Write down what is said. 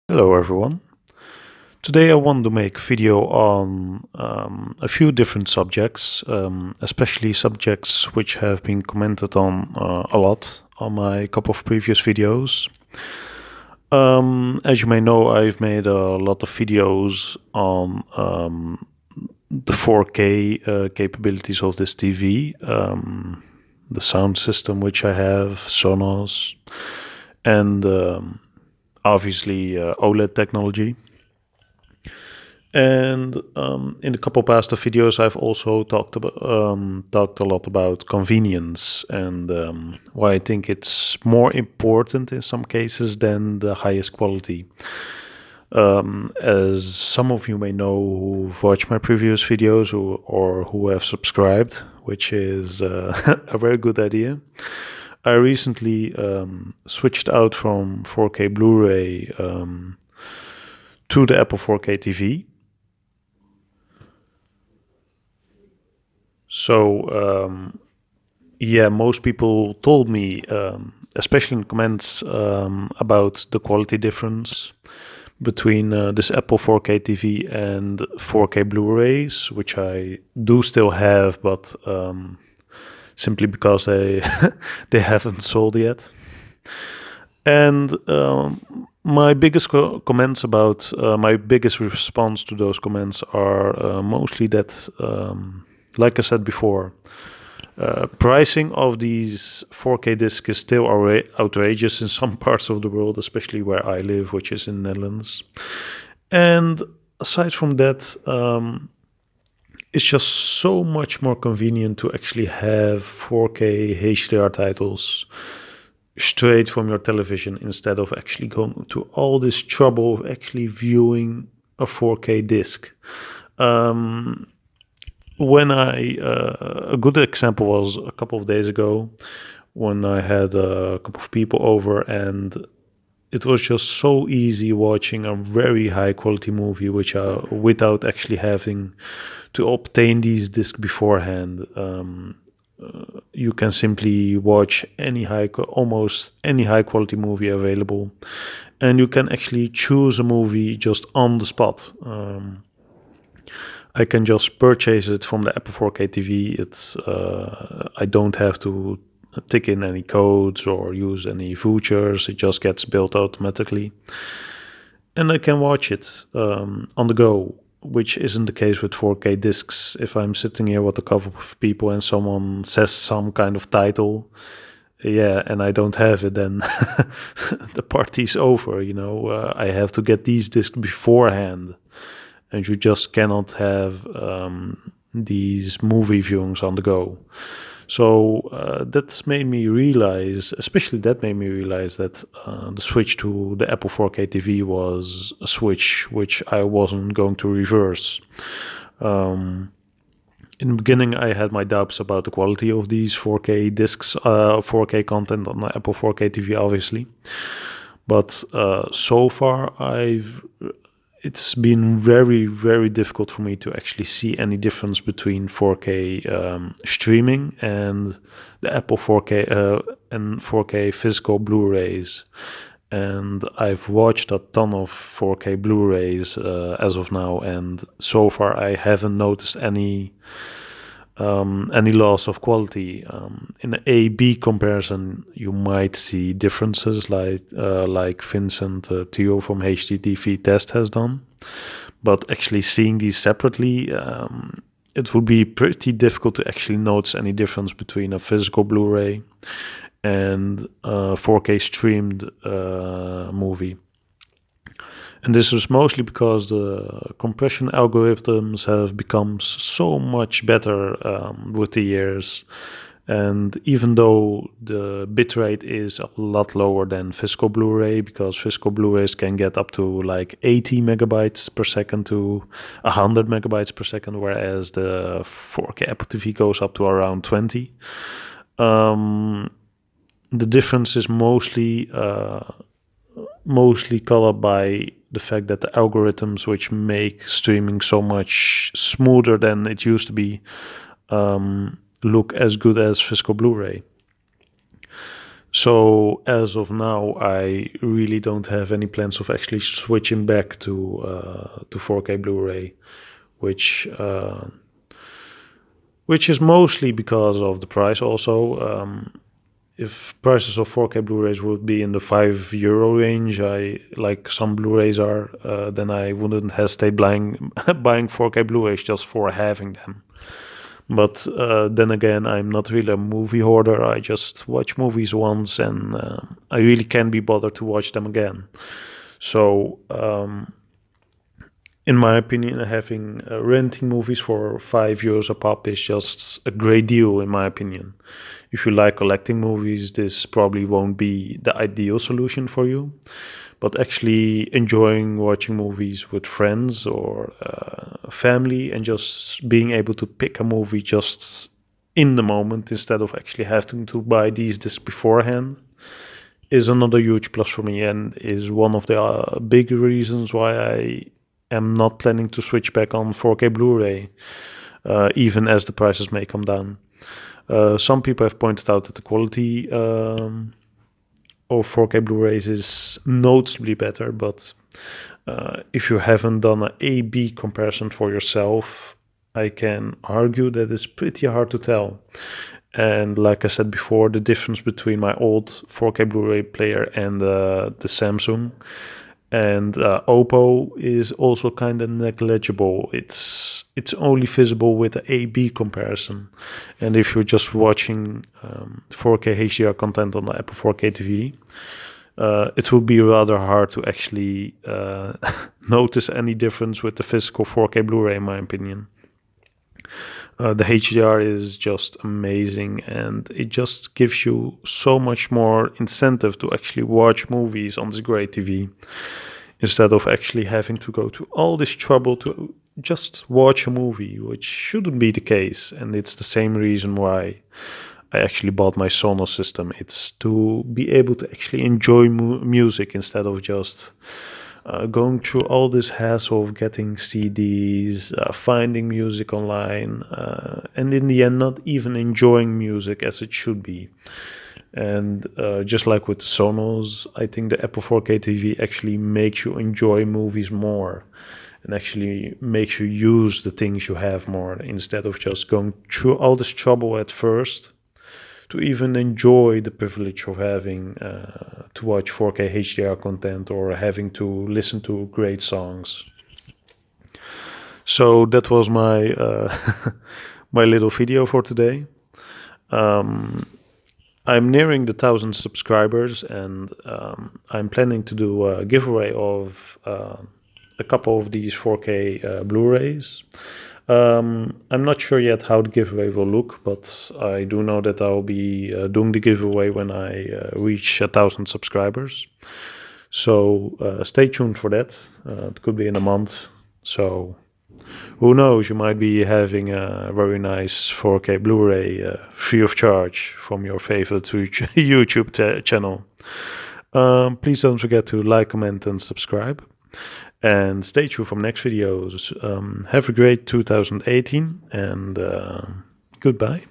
Hello everyone. Today I want to make a video on a few different subjects, especially subjects which have been commented on a lot on my couple of previous videos. As you may know, I've made a lot of videos on the 4K capabilities of this TV, the sound system which I have, Sonos, and obviously OLED technology. And in a couple past videos, I've also talked a lot about convenience and why I think it's more important in some cases than the highest quality. As some of you may know who've watched my previous videos or who have subscribed, which is a very good idea. I recently switched out from 4K Blu-ray to the Apple 4K TV. So yeah, most people told me, especially in comments, about the quality difference between this Apple 4K TV and 4K Blu-rays, which I do still have, but simply because they they haven't sold yet. And my biggest comments about my biggest response to those comments are mostly that, like I said before, pricing of these 4K discs is still outrageous in some parts of the world, especially where I live, which is in the Netherlands. And aside from that, it's just so much more convenient to actually have 4K HDR titles straight from your television instead of actually going to all this trouble of actually viewing a 4K disc. When a good example was a couple of days ago when I had a couple of people over, and it was just so easy watching a very high quality movie which without actually having to obtain these discs beforehand. You can simply watch almost any high quality movie available, and you can actually choose a movie just on the spot. I can just purchase it from the Apple 4K TV. I don't have to tick in any codes or use any vouchers. It just gets built automatically, and I can watch it on the go, which isn't the case with 4K discs. If I'm sitting here with a couple of people and someone says some kind of title, yeah, and I don't have it, then the party's over. I have to get these discs beforehand, and you just cannot have these movie viewings on the go. So that made me realize, especially that made me realize that the switch to the Apple 4K TV was a switch which I wasn't going to reverse. In the beginning, I had my doubts about the quality of these 4K discs, 4K content on the Apple 4K TV, obviously. But so far, it's been very, very difficult for me to actually see any difference between 4K streaming and the Apple 4K and 4K physical Blu-rays. And I've watched a ton of 4K Blu-rays as of now, and so far I haven't noticed any loss of quality. In an A/B comparison, you might see differences like Vincent Theo from HDTV Test has done, but actually seeing these separately, it would be pretty difficult to actually notice any difference between a physical Blu-ray and a 4K streamed movie. And this is mostly because the compression algorithms have become so much better with the years. And even though the bitrate is a lot lower than physical Blu-ray, because physical Blu-rays can get up to like 80 megabytes per second to 100 megabytes per second, whereas the 4K Apple TV goes up to around 20. The difference is mostly colored by the fact that the algorithms which make streaming so much smoother than it used to be look as good as physical Blu-ray. So as of now, I really don't have any plans of actually switching back to 4K Blu-ray, which uh, which is mostly because of the price. Also, if prices of 4K Blu-rays would be in the €5 range, I like some Blu-rays are, then I wouldn't hesitate buying buying 4K Blu-rays just for having them. But then again, I'm not really a movie hoarder. I just watch movies once, and I really can't be bothered to watch them again. So, in my opinion, having renting movies for €5 a pop is just a great deal, in my opinion. If you like collecting movies, this probably won't be the ideal solution for you. But actually enjoying watching movies with friends or family and just being able to pick a movie just in the moment instead of actually having to buy these discs beforehand is another huge plus for me and is one of the big reasons why I am not planning to switch back on 4K Blu-ray, even as the prices may come down. Some people have pointed out that the quality of 4K Blu-rays is noticeably better, but if you haven't done an A/B comparison for yourself, I can argue that it's pretty hard to tell. And like I said before, the difference between my old 4K Blu-ray player and the Samsung and Oppo is also kind of negligible. It's only visible with the A/B comparison, and if you're just watching 4K HDR content on the Apple 4K TV, it would be rather hard to actually notice any difference with the physical 4K Blu-ray, in my opinion. The HDR is just amazing, and it just gives you so much more incentive to actually watch movies on this great TV instead of actually having to go to all this trouble to just watch a movie, which shouldn't be the case. And it's the same reason why I actually bought my Sonos system. It's to be able to actually enjoy music instead of just going through all this hassle of getting CDs, finding music online, and in the end, not even enjoying music as it should be. And just like with the Sonos, I think the Apple 4K TV actually makes you enjoy movies more and actually makes you use the things you have more instead of just going through all this trouble at first to even enjoy the privilege of having to watch 4K HDR content or having to listen to great songs. So that was my my little video for today. Um, I'm nearing the 1,000 subscribers, and I'm planning to do a giveaway of a couple of these 4K Blu-rays. I'm not sure yet how the giveaway will look, but I do know that I'll be doing the giveaway when I reach 1,000 subscribers. So stay tuned for that. It could be in a month. So who knows? You might be having a very nice 4K Blu-ray free of charge from your favorite YouTube channel. Please don't forget to like, comment, and subscribe. And stay tuned for next videos. Have a great 2018 and goodbye.